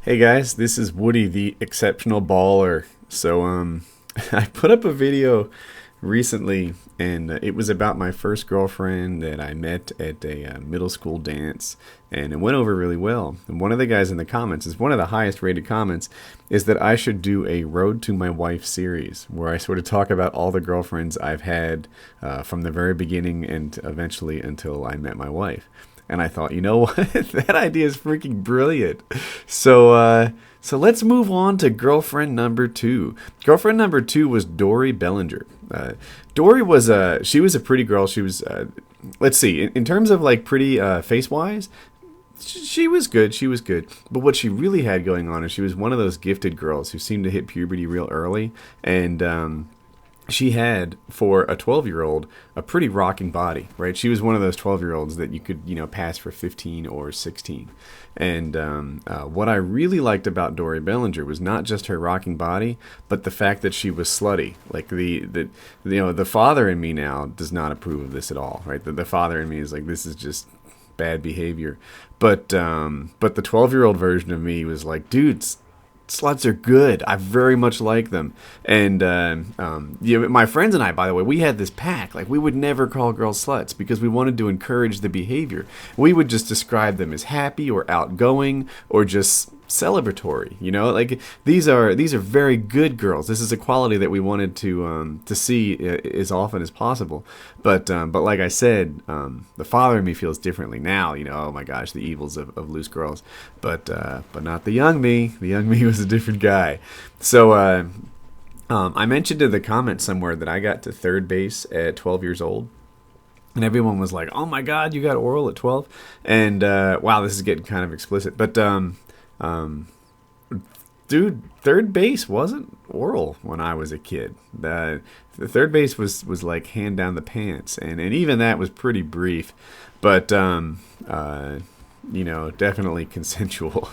Hey guys, this is Woody, the exceptional baller. I put up a video recently, and it was about my first girlfriend that I met at a middle school dance, and it went over really well. And one of the guys in the comments, is one of the highest rated comments, is that I should do a Road to My Wife series, where I sort of talk about all the girlfriends I've had from the very beginning and eventually until I met my wife. And I thought, you know what? That idea is freaking brilliant. So let's move on to girlfriend number two. Girlfriend number two was Dory Bellinger. Dory was she was a pretty girl. She was let's see, in terms of like pretty face wise, she was good. She was good. But what she really had going on is she was one of those gifted girls who seemed to hit puberty real early, and she had, for a 12-year-old, a pretty rocking body, right? She was one of those 12-year-olds that you could, pass for 15 or 16. And what I really liked about Dory Bellinger was not just her rocking body, but the fact that she was slutty. Like the father in me now does not approve of this at all, right? The father in me is like, this is just bad behavior. But the 12-year-old version of me was like, dudes, sluts are good. I very much like them. And my friends and I, by the way, we had this pact. Like, we would never call girls sluts because we wanted to encourage the behavior. We would just describe them as happy or outgoing or just celebratory. Like these are very good girls. This is a quality that we wanted to see as often as possible. But like I said, the father in me feels differently now. Oh my gosh, the evils of loose girls. But not the young me. The young me was a different guy. So I mentioned in the comments somewhere that I got to third base at 12 years old. And everyone was like, "Oh my God, you got oral at 12?" And wow, this is getting kind of explicit. But dude, third base wasn't oral when I was a kid. The third base was like hand down the pants, and even that was pretty brief, but definitely consensual.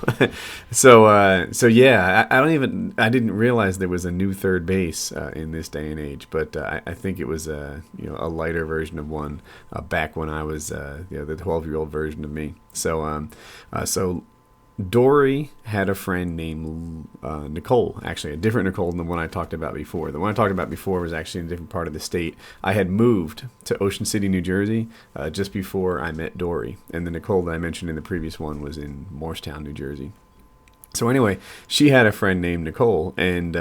So yeah, I didn't realize there was a new third base in this day and age, but I think it was a lighter version of one back when I was the 12-year-old version of me. So Dory had a friend named Nicole, actually a different Nicole than the one I talked about before. The one I talked about before was actually in a different part of the state. I had moved to Ocean City, New Jersey, just before I met Dory. And the Nicole that I mentioned in the previous one was in Morristown, New Jersey. So anyway, she had a friend named Nicole, and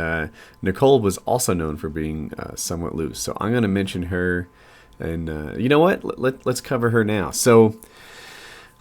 Nicole was also known for being somewhat loose. So I'm going to mention her, and you know what? Let's cover her now. So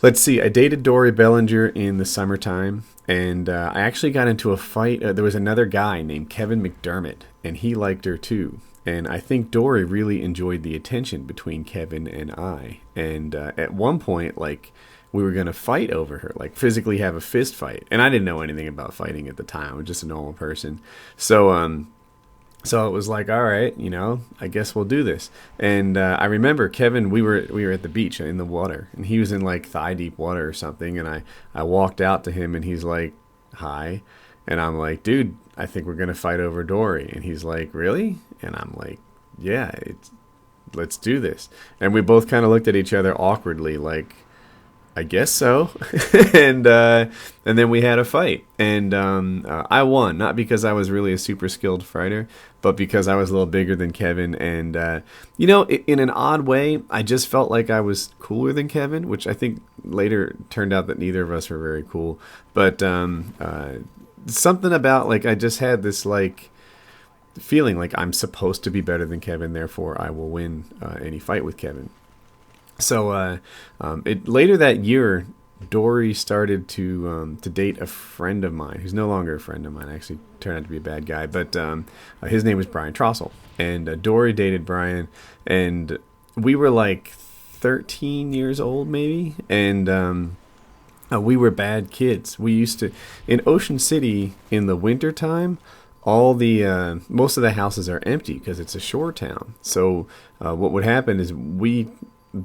let's see. I dated Dory Bellinger in the summertime, and I actually got into a fight. There was another guy named Kevin McDermott, and he liked her too. And I think Dory really enjoyed the attention between Kevin and I. And at one point, like, we were going to fight over her, like physically have a fist fight. And I didn't know anything about fighting at the time. I was just a normal person. So it was like, all right, I guess we'll do this. And I remember Kevin, we were at the beach in the water, and he was in like thigh deep water or something. And I walked out to him, and he's like, hi. And I'm like, dude, I think we're going to fight over Dory. And he's like, really? And I'm like, yeah, let's do this. And we both kind of looked at each other awkwardly, like, I guess so. and then we had a fight, and I won, not because I was really a super skilled fighter, but because I was a little bigger than Kevin. And in an odd way, I just felt like I was cooler than Kevin, which I think later turned out that neither of us were very cool. But something about, like, I just had this like feeling like I'm supposed to be better than Kevin, therefore I will win any fight with Kevin. So later that year, Dory started to date a friend of mine who's no longer a friend of mine. Actually turned out to be a bad guy, but his name was Brian Trossel. And Dory dated Brian, and we were like 13 years old maybe, and we were bad kids. We used to, in Ocean City in the wintertime, all the most of the houses are empty because it's a shore town. So what would happen is we,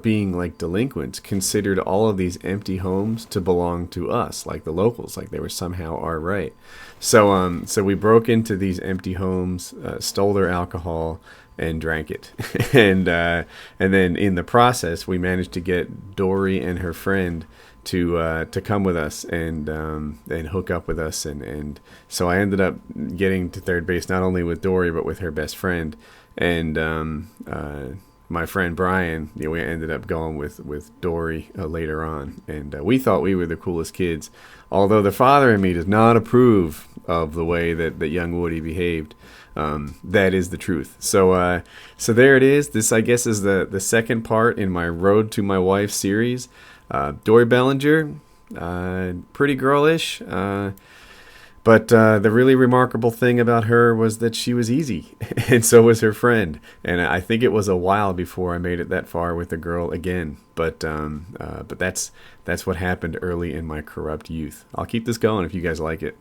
being like delinquents, considered all of these empty homes to belong to us, like the locals, like they were somehow our right. So we broke into these empty homes, stole their alcohol, and drank it. And then in the process, we managed to get Dory and her friend to come with us and hook up with us, and so I ended up getting to third base not only with Dory but with her best friend, and my friend Brian. We ended up going with Dory later on, and we thought we were the coolest kids, although the father in me does not approve of the way that young Woody behaved. That is the truth. So there it is. This, I guess, is the second part in my Road to My Wife series. Dory Bellinger, pretty girlish, but the really remarkable thing about her was that she was easy, and so was her friend. And I think it was a while before I made it that far with a girl again. But that's what happened early in my corrupt youth. I'll keep this going if you guys like it.